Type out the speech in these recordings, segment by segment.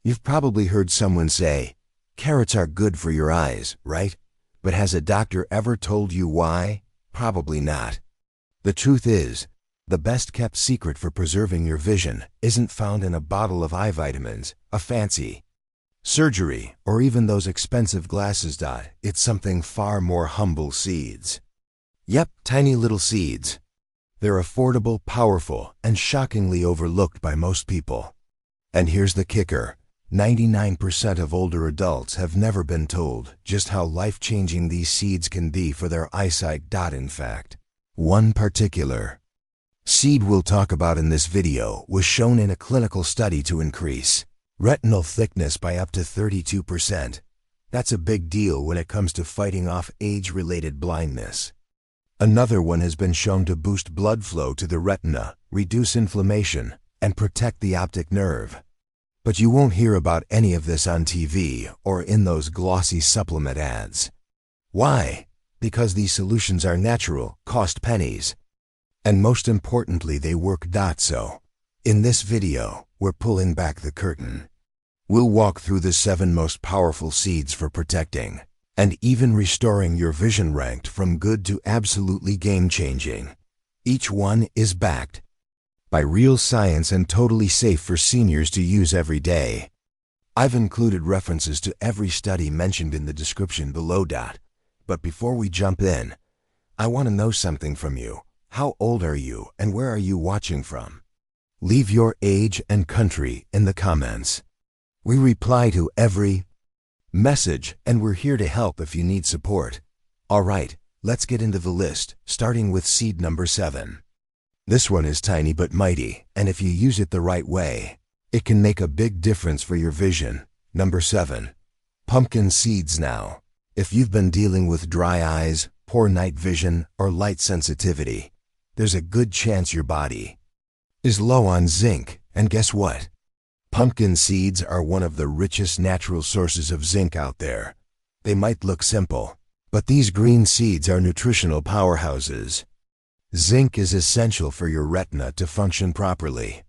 You've probably heard someone say, carrots are good for your eyes, right? But has a doctor ever told you why? Probably not. The truth is, the best-kept secret for preserving your vision isn't found in a bottle of eye vitamins, a fancy surgery, or even those expensive glasses. It's something far more humble: seeds. Yep, tiny little seeds. They're affordable, powerful, and shockingly overlooked by most people. And here's the kicker: 99% of older adults have never been told just how life-changing these seeds can be for their eyesight. In fact, one particular seed we'll talk about in this video was shown in a clinical study to increase retinal thickness by up to 32%. That's a big deal when it comes to fighting off age-related blindness. Another one has been shown to boost blood flow to the retina, reduce inflammation, and protect the optic nerve. But you won't hear about any of this on TV or in those glossy supplement ads. Why? Because these solutions are natural, cost pennies, and most importantly, they work. So, in this video, we're pulling back the curtain. We'll walk through the 7 most powerful seeds for protecting and even restoring your vision, ranked from good to absolutely game-changing. Each one is backed by real science and totally safe for seniors to use every day. I've included references to every study mentioned in the description below. But before we jump in, I want to know something from you. How old are you and where are you watching from? Leave your age and country in the comments. We reply to every message, and we're here to help if you need support. Alright, let's get into the list, starting with seed number 7. This one is tiny but mighty, and if you use it the right way, it can make a big difference for your vision. Number 7. Pumpkin seeds. Now, if you've been dealing with dry eyes, poor night vision, or light sensitivity, there's a good chance your body is low on zinc, and guess what? Pumpkin seeds are one of the richest natural sources of zinc out there. They might look simple, but these green seeds are nutritional powerhouses. Zinc is essential for your retina to function properly.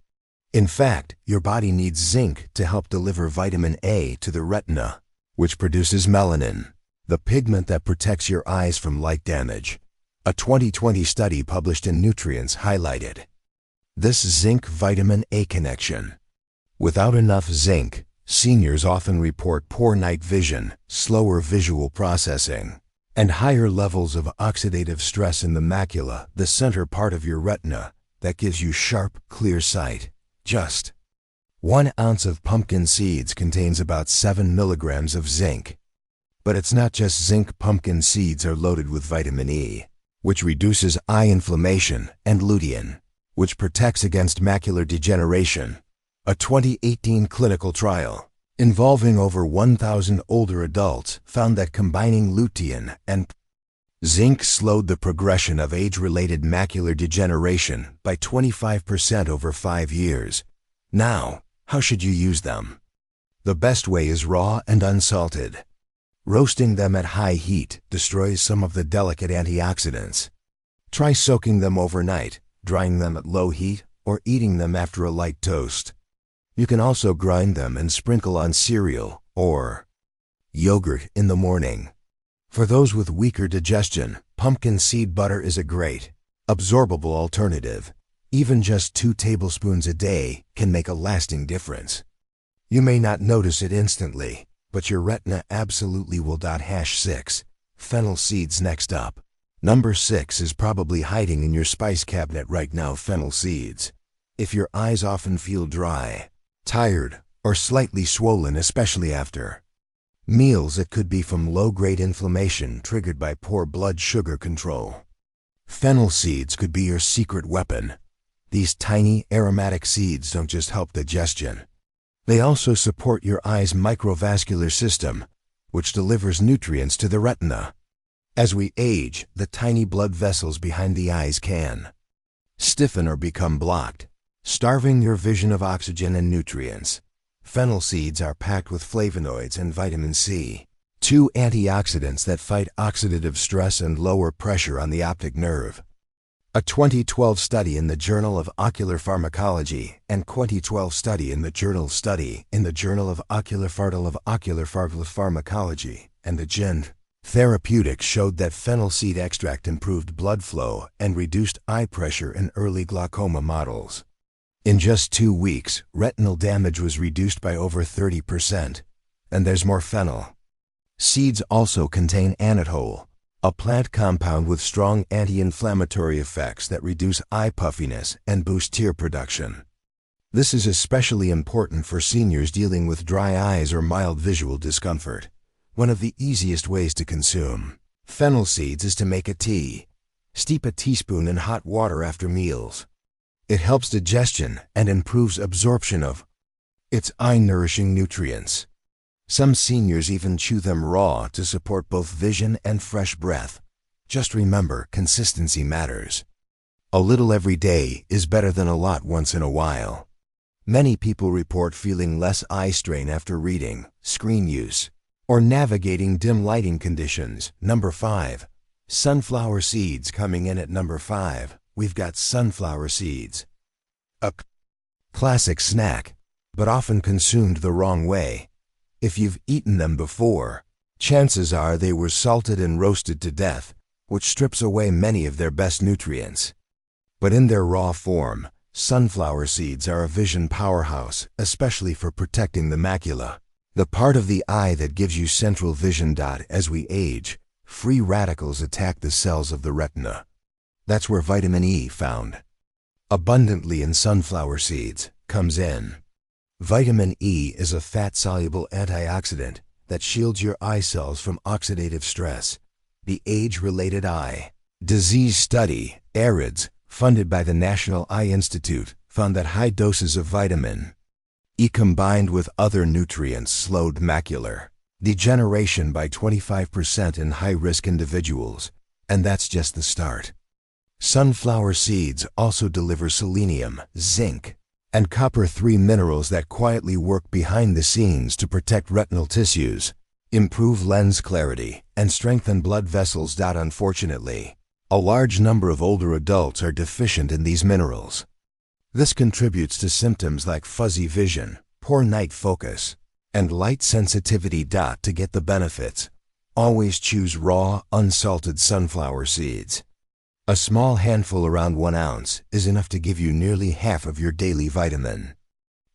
In fact, your body needs zinc to help deliver vitamin A to the retina, which produces melanin, the pigment that protects your eyes from light damage. A 2020 study published in Nutrients highlighted this zinc-vitamin A connection. Without enough zinc, seniors often report poor night vision, slower visual processing, and higher levels of oxidative stress in the macula, the center part of your retina, that gives you sharp, clear sight. Just 1 ounce of pumpkin seeds contains about 7 milligrams of zinc. But it's not just zinc. Pumpkin seeds are loaded with vitamin E, which reduces eye inflammation, and lutein, which protects against macular degeneration. A 2018 clinical trial involving over 1,000 older adults found that combining lutein and zinc slowed the progression of age-related macular degeneration by 25% over 5 years. Now, how should you use them? The best way is raw and unsalted. Roasting them at high heat destroys some of the delicate antioxidants. Try soaking them overnight, drying them at low heat, or eating them after a light toast. You can also grind them and sprinkle on cereal or yogurt in the morning. For those with weaker digestion, pumpkin seed butter is a great, absorbable alternative. Even just 2 tablespoons a day can make a lasting difference. You may not notice it instantly, but your retina absolutely will. 6. Fennel seeds. Next up. Number 6 is probably hiding in your spice cabinet right now. Fennel seeds. If your eyes often feel dry, tired, or slightly swollen, especially after meals, it could be from low-grade inflammation triggered by poor blood sugar control. Fennel seeds could be your secret weapon. These tiny, aromatic seeds don't just help digestion. They also support your eye's microvascular system, which delivers nutrients to the retina. As we age, the tiny blood vessels behind the eyes can stiffen or become blocked, starving your vision of oxygen and nutrients. Fennel seeds are packed with flavonoids and vitamin C, 2 antioxidants that fight oxidative stress and lower pressure on the optic nerve. A 2012 study in the Journal of Ocular Pharmacology and 2012 study in the Journal of Ocular Pharmacology and the Gen. Therapeutics showed that fennel seed extract improved blood flow and reduced eye pressure in early glaucoma models. In just 2 weeks, retinal damage was reduced by over 30%. And there's more fennel. Seeds also contain anethole, a plant compound with strong anti-inflammatory effects that reduce eye puffiness and boost tear production. This is especially important for seniors dealing with dry eyes or mild visual discomfort. One of the easiest ways to consume fennel seeds is to make a tea. Steep a teaspoon in hot water after meals. It helps digestion and improves absorption of its eye-nourishing nutrients. Some seniors even chew them raw to support both vision and fresh breath. Just remember, consistency matters. A little every day is better than a lot once in a while. Many people report feeling less eye strain after reading, screen use, or navigating dim lighting conditions. Number 5. Sunflower seeds. Coming in at number 5, we've got sunflower seeds. A classic snack, but often consumed the wrong way. If you've eaten them before, chances are they were salted and roasted to death, which strips away many of their best nutrients. But in their raw form, sunflower seeds are a vision powerhouse, especially for protecting the macula, the part of the eye that gives you central vision. As we age, free radicals attack the cells of the retina. That's where vitamin E, found abundantly in sunflower seeds, comes in. Vitamin E is a fat-soluble antioxidant that shields your eye cells from oxidative stress. The age-related eye disease study, ARIDS, funded by the National Eye Institute, found that high doses of vitamin E combined with other nutrients slowed macular degeneration by 25% in high-risk individuals, and that's just the start. Sunflower seeds also deliver selenium, zinc, and copper-3 minerals that quietly work behind the scenes to protect retinal tissues, improve lens clarity, and strengthen blood vessels. Unfortunately, a large number of older adults are deficient in these minerals. This contributes to symptoms like fuzzy vision, poor night focus, and light sensitivity. To get the benefits, always choose raw, unsalted sunflower seeds. A small handful, around 1 ounce, is enough to give you nearly half of your daily vitamin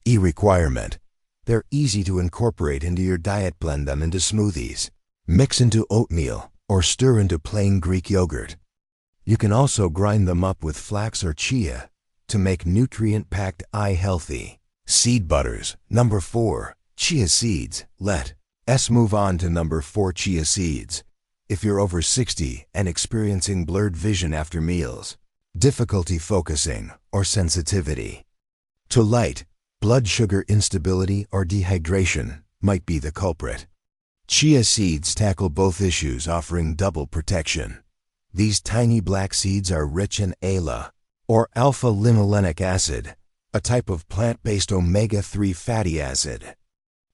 E requirement. They're easy to incorporate into your diet. Blend them into smoothies, mix into oatmeal, or stir into plain Greek yogurt. You can also grind them up with flax or chia to make nutrient-packed eye healthy. Seed butters. Number 4. Chia seeds. Let's move on to number 4, chia seeds. If you're over 60 and experiencing blurred vision after meals, difficulty focusing, or sensitivity to light, blood sugar instability, or dehydration might be the culprit. Chia seeds tackle both issues, offering double protection. These tiny black seeds are rich in ALA, or alpha-linolenic acid, a type of plant-based omega-3 fatty acid.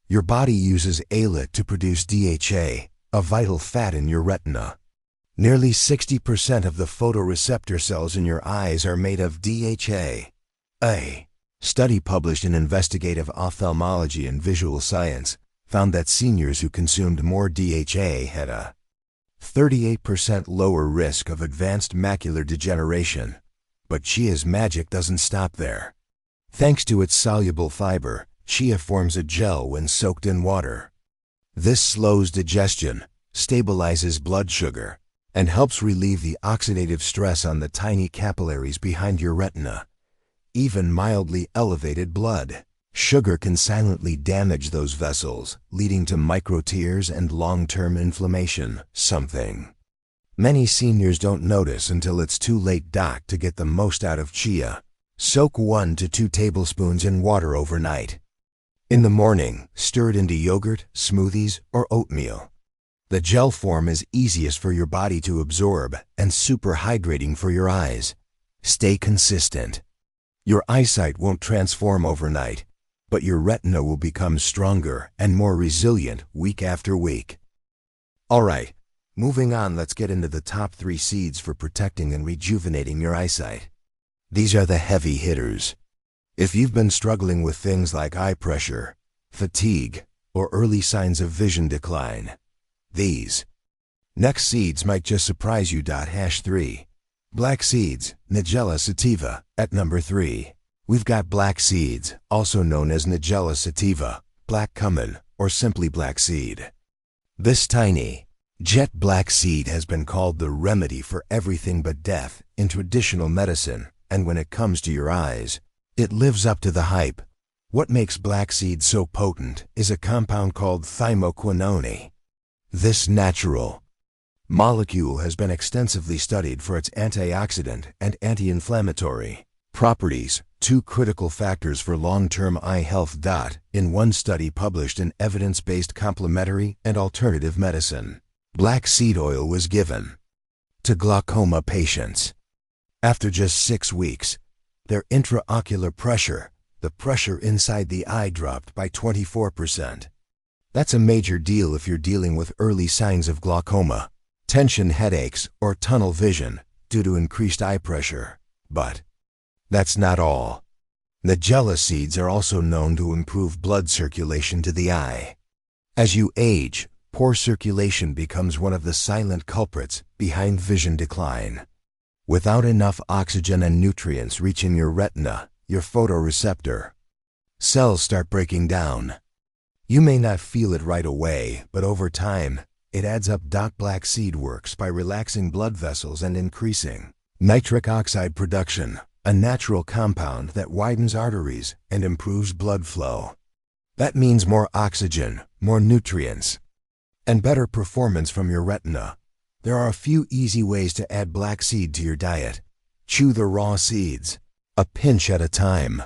Your body uses ALA to produce DHA, a vital fat in your retina. Nearly 60% of the photoreceptor cells in your eyes are made of DHA. A study published in Investigative Ophthalmology and Visual Science found that seniors who consumed more DHA had a 38% lower risk of advanced macular degeneration. But chia's magic doesn't stop there. Thanks to its soluble fiber, chia forms a gel when soaked in water. This slows digestion, stabilizes blood sugar, and helps relieve the oxidative stress on the tiny capillaries behind your retina. Even mildly elevated blood sugar can silently damage those vessels, leading to microtears and long-term inflammation. Something many seniors don't notice until it's too late. To get the most out of chia, soak 1 to 2 tablespoons in water overnight. In the morning, stir it into yogurt, smoothies, or oatmeal. The gel form is easiest for your body to absorb and super hydrating for your eyes. Stay consistent. Your eyesight won't transform overnight, but your retina will become stronger and more resilient week after week. Alright, Moving on, let's get into the top 3 seeds for protecting and rejuvenating your eyesight. These are the heavy hitters. If you've been struggling with things like eye pressure, fatigue, or early signs of vision decline, these next seeds might just surprise you. 3. Black seeds, Nigella sativa, at number 3. We've got black seeds, also known as Nigella sativa, black cumin, or simply black seed. This tiny, jet black seed has been called the remedy for everything but death in traditional medicine, and when it comes to your eyes, it lives up to the hype. What makes black seed so potent is a compound called thymoquinone. This natural molecule has been extensively studied for its antioxidant and anti-inflammatory properties, 2 critical factors for long-term eye health. In one study published in Evidence-Based Complementary and Alternative Medicine, black seed oil was given to glaucoma patients. After just 6 weeks, their intraocular pressure, the pressure inside the eye, dropped by 24%. That's a major deal if you're dealing with early signs of glaucoma, tension headaches, or tunnel vision due to increased eye pressure. But that's not all. Nigella seeds are also known to improve blood circulation to the eye. As you age, poor circulation becomes one of the silent culprits behind vision decline. Without enough oxygen and nutrients reaching your retina, your photoreceptor cells start breaking down. You may not feel it right away, but over time, it adds up. Black seed works by relaxing blood vessels and increasing nitric oxide production, a natural compound that widens arteries and improves blood flow. That means more oxygen, more nutrients, and better performance from your retina. There are a few easy ways to add black seed to your diet. Chew the raw seeds, a pinch at a time.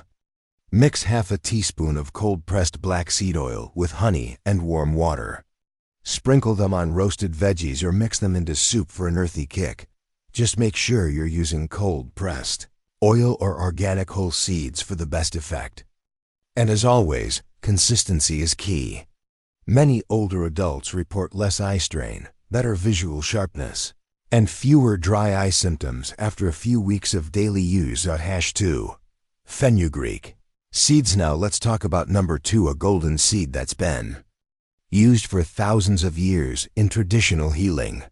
Mix half a teaspoon of cold-pressed black seed oil with honey and warm water. Sprinkle them on roasted veggies or mix them into soup for an earthy kick. Just make sure you're using cold-pressed oil or organic whole seeds for the best effect. And as always, consistency is key. Many older adults report less eye strain, better visual sharpness, and fewer dry eye symptoms after a few weeks of daily use. 2. Fenugreek seeds. Now let's talk about number 2, a golden seed that's been used for thousands of years in traditional healing.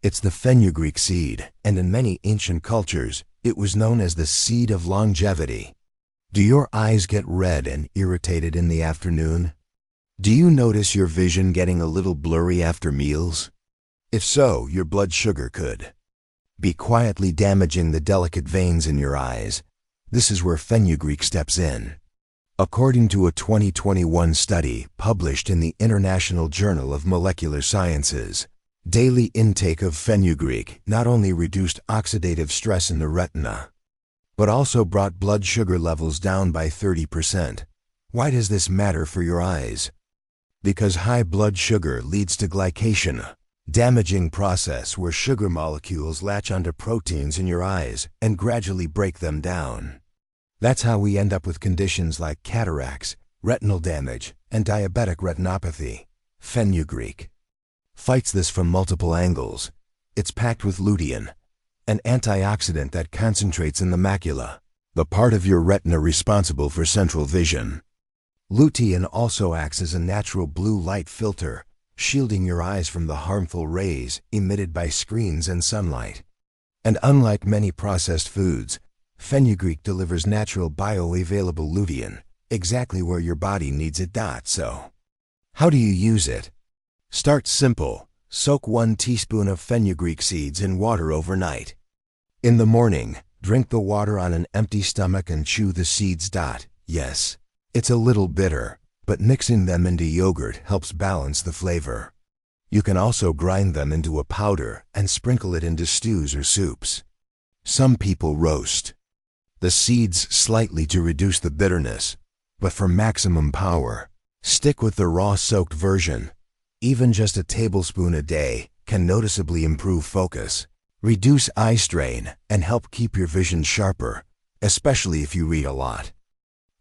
It's the fenugreek seed, and in many ancient cultures, it was known as the seed of longevity. Do your eyes get red and irritated in the afternoon? Do you notice your vision getting a little blurry after meals? If so, your blood sugar could be quietly damaging the delicate veins in your eyes. This is where fenugreek steps in. According to a 2021 study published in the International Journal of Molecular Sciences, daily intake of fenugreek not only reduced oxidative stress in the retina, but also brought blood sugar levels down by 30%. Why does this matter for your eyes? Because high blood sugar leads to glycation, a damaging process where sugar molecules latch onto proteins in your eyes and gradually break them down. That's how we end up with conditions like cataracts, retinal damage, and diabetic retinopathy. Fenugreek fights this from multiple angles. It's packed with lutein, an antioxidant that concentrates in the macula, the part of your retina responsible for central vision. Lutein also acts as a natural blue light filter, shielding your eyes from the harmful rays emitted by screens and sunlight. And unlike many processed foods, fenugreek delivers natural bioavailable lutein, exactly where your body needs it. So, how do you use it? Start simple. Soak 1 teaspoon of fenugreek seeds in water overnight. In the morning, drink the water on an empty stomach and chew the seeds. Yes, it's a little bitter, but mixing them into yogurt helps balance the flavor. You can also grind them into a powder and sprinkle it into stews or soups. Some people roast the seeds slightly to reduce the bitterness, but for maximum power, stick with the raw soaked version. Even just a tablespoon a day can noticeably improve focus, reduce eye strain, and help keep your vision sharper, especially if you read a lot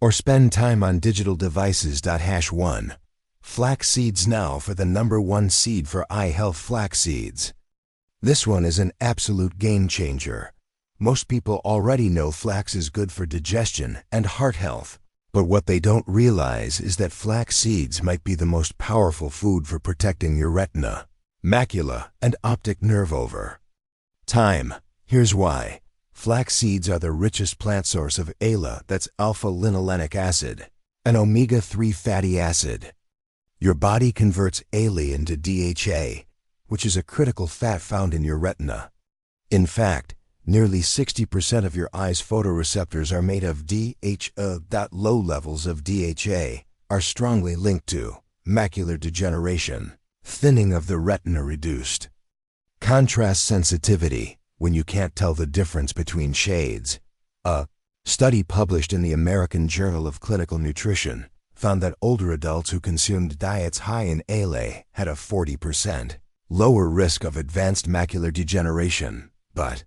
or spend time on digital devices. 1. Flax seeds now for the #1 seed for eye health. Flax seeds. This one is an absolute game changer. Most people already know flax is good for digestion and heart health. But what they don't realize is that flax seeds might be the most powerful food for protecting your retina, macula, and optic nerve over time. Here's why. Flax seeds are the richest plant source of ALA, that's alpha-linolenic acid, an omega-3 fatty acid. Your body converts ALA into DHA, which is a critical fat found in your retina. In fact, nearly 60% of your eye's photoreceptors are made of DHA. Low levels of DHA are strongly linked to macular degeneration, thinning of the retina, reduced contrast sensitivity when you can't tell the difference between shades. A study published in the American Journal of Clinical Nutrition found that older adults who consumed diets high in ALA had a 40% lower risk of advanced macular degeneration. But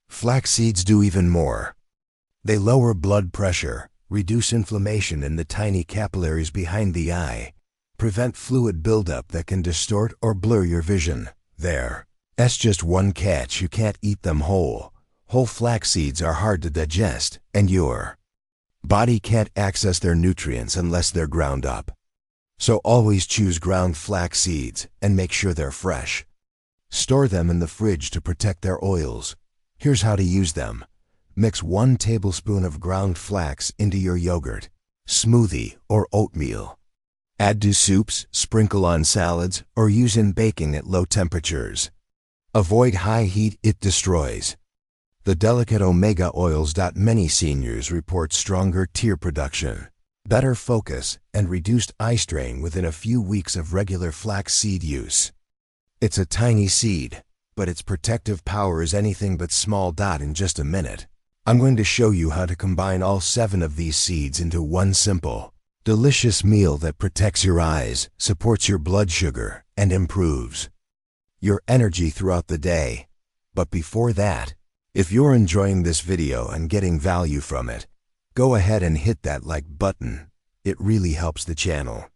flax seeds do even more. They lower blood pressure, reduce inflammation in the tiny capillaries behind the eye, prevent fluid buildup that can distort or blur your vision. There's just one catch: you can't eat them whole. Whole flax seeds are hard to digest, and your body can't access their nutrients unless they're ground up. So always choose ground flax seeds and make sure they're fresh. Store them in the fridge to protect their oils. Here's how to use them. Mix 1 tablespoon of ground flax into your yogurt, smoothie, or oatmeal. Add to soups, sprinkle on salads, or use in baking at low temperatures. Avoid high heat, it destroys the delicate omega oils. Many seniors report stronger tear production, better focus, and reduced eye strain within a few weeks of regular flax seed use. It's a tiny seed, but its protective power is anything but small. In just a minute, I'm going to show you how to combine all 7 of these seeds into one simple, delicious meal that protects your eyes, supports your blood sugar, and improves your energy throughout the day. But before that, if you're enjoying this video and getting value from it, go ahead and hit that like button. It really helps the channel.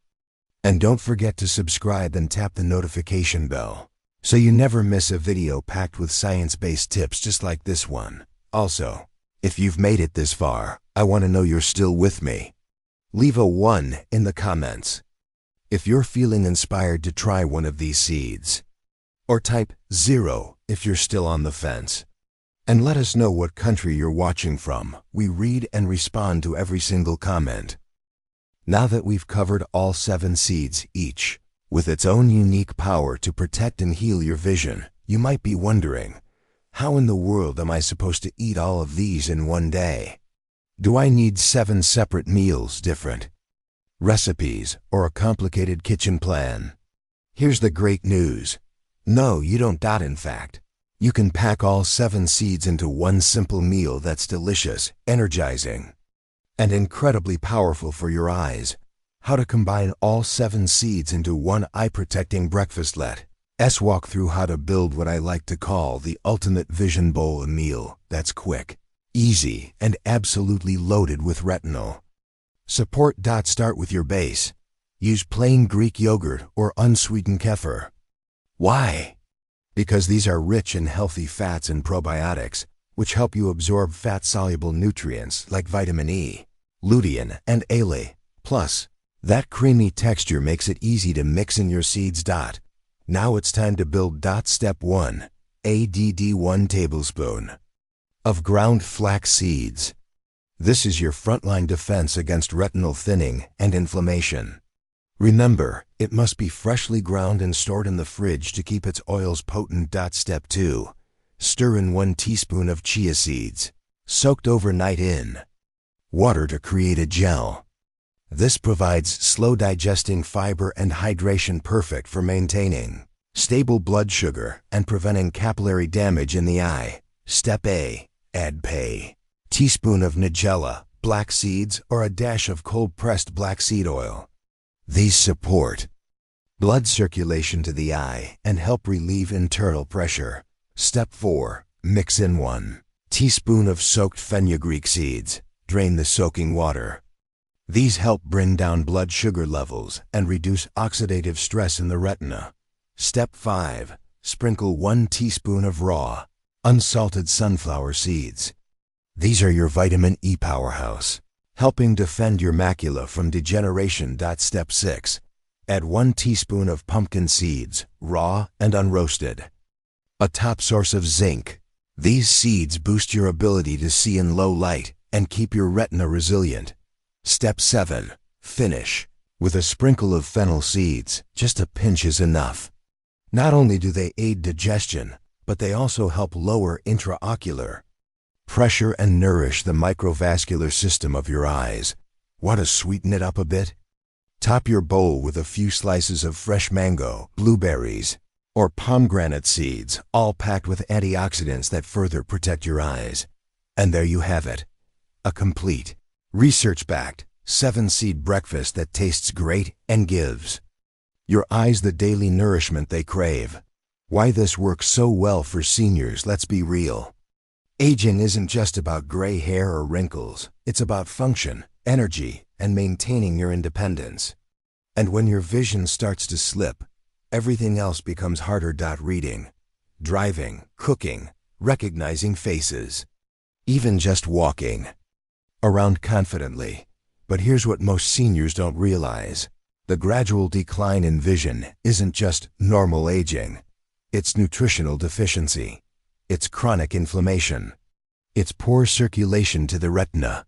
And don't forget to subscribe and tap the notification bell so you never miss a video packed with science-based tips just like this one. Also, if you've made it this far, I want to know you're still with me. Leave a 1 in the comments if you're feeling inspired to try one of these seeds, or type 0 if you're still on the fence. And let us know what country you're watching from. We read and respond to every single comment. Now that we've covered all 7 seeds, each with its own unique power to protect and heal your vision, you might be wondering, how in the world am I supposed to eat all of these in one day? Do I need 7 separate meals, different recipes, or a complicated kitchen plan? Here's the great news. No, you don't. In fact, you can pack all 7 seeds into one simple meal that's delicious, energizing, and incredibly powerful for your eyes. How to combine all 7 seeds into one eye-protecting breakfast. Let's walk through how to build what I like to call the ultimate vision bowl, a meal that's quick, easy, and absolutely loaded with retinol support. Start with your base. Use plain Greek yogurt or unsweetened kefir. Why? Because these are rich in healthy fats and probiotics, which help you absorb fat-soluble nutrients like vitamin E, lutein, and ALA. Plus, that creamy texture makes it easy to mix in your seeds. Now it's time to build. Step 1. Add 1 tablespoon of ground flax seeds. This is your frontline defense against retinal thinning and inflammation. Remember, it must be freshly ground and stored in the fridge to keep its oils potent. Step 2. Stir in 1 teaspoon of chia seeds, soaked overnight in water to create a gel. This provides slow digesting fiber and hydration, perfect for maintaining stable blood sugar and preventing capillary damage in the eye. Step A. Add teaspoon of nigella, black seeds, or a dash of cold-pressed black seed oil. These support blood circulation to the eye and help relieve internal pressure. Step 4. Mix in 1 teaspoon of soaked fenugreek seeds. Drain the soaking water. These help bring down blood sugar levels and reduce oxidative stress in the retina. Step 5. Sprinkle 1 teaspoon of raw, unsalted sunflower seeds. These are your vitamin E powerhouse, helping defend your macula from degeneration. Step 6. Add 1 teaspoon of pumpkin seeds, raw and unroasted. A top source of zinc. These seeds boost your ability to see in low light and keep your retina resilient. Step 7. Finish with a sprinkle of fennel seeds. Just a pinch is enough. Not only do they aid digestion, but they also help lower intraocular pressure and nourish the microvascular system of your eyes. Want to sweeten it up a bit? Top your bowl with a few slices of fresh mango, blueberries, or pomegranate seeds, all packed with antioxidants that further protect your eyes. And there you have it. A complete, research-backed, 7-seed breakfast that tastes great and gives your eyes the daily nourishment they crave. Why this works so well for seniors? Let's be real. Aging isn't just about gray hair or wrinkles. It's about function, energy, and maintaining your independence. And when your vision starts to slip, everything else becomes harder. Reading, driving, cooking, recognizing faces, even just walking around confidently. But here's what most seniors don't realize. The gradual decline in vision isn't just normal aging. It's nutritional deficiency. It's chronic inflammation. It's poor circulation to the retina.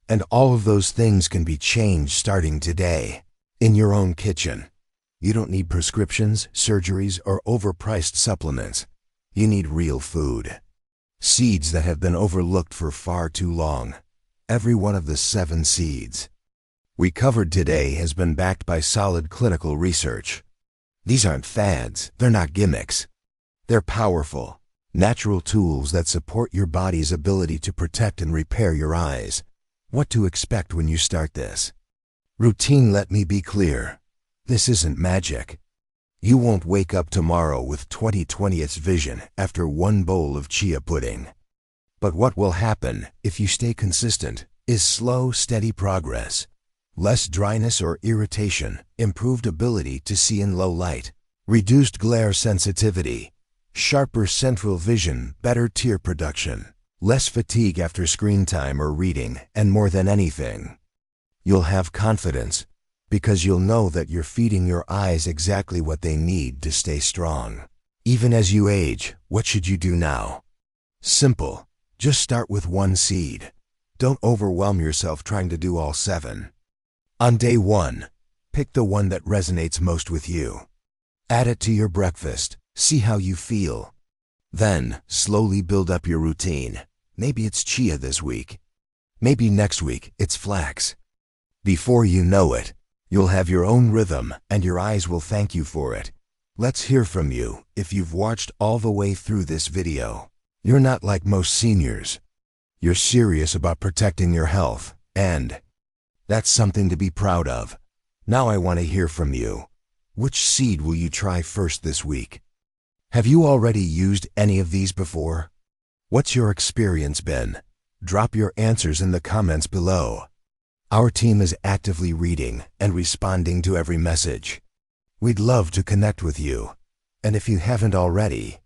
And all of those things can be changed starting today, in your own kitchen. You don't need prescriptions, surgeries, or overpriced supplements. You need real food. Seeds that have been overlooked for far too long. Every one of the 7 seeds we covered today has been backed by solid clinical research. These aren't fads. They're not gimmicks. They're powerful, natural tools that support your body's ability to protect and repair your eyes. What to expect when you start this routine? Let me be clear. This isn't magic. You won't wake up tomorrow with 20/20th vision after 1 bowl of chia pudding. But what will happen, if you stay consistent, is slow, steady progress. Less dryness or irritation, improved ability to see in low light, reduced glare sensitivity, sharper central vision, better tear production, less fatigue after screen time or reading, and more than anything, you'll have confidence, because you'll know that you're feeding your eyes exactly what they need to stay strong. Even as you age, what should you do now? Simple. Just start with 1 seed. Don't overwhelm yourself trying to do all 7. On day 1, pick the one that resonates most with you. Add it to your breakfast. See how you feel. Then, slowly build up your routine. Maybe it's chia this week. Maybe next week it's flax. Before you know it, you'll have your own rhythm, and your eyes will thank you for it. Let's hear from you if you've watched all the way through this video. You're not like most seniors. You're serious about protecting your health, and that's something to be proud of. Now I want to hear from you. Which seed will you try first this week? Have you already used any of these before? What's your experience been? Drop your answers in the comments below. Our team is actively reading and responding to every message. We'd love to connect with you. And if you haven't already,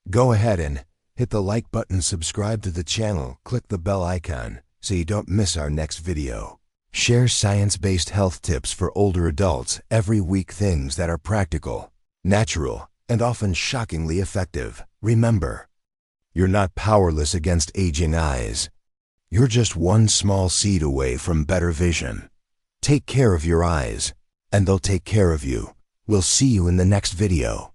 go ahead and hit the like button, subscribe to the channel, click the bell icon so you don't miss our next video. Share science-based health tips for older adults every week, things that are practical, natural, and often shockingly effective. Remember, you're not powerless against aging eyes. You're just 1 small seed away from better vision. Take care of your eyes, and they'll take care of you. We'll see you in the next video.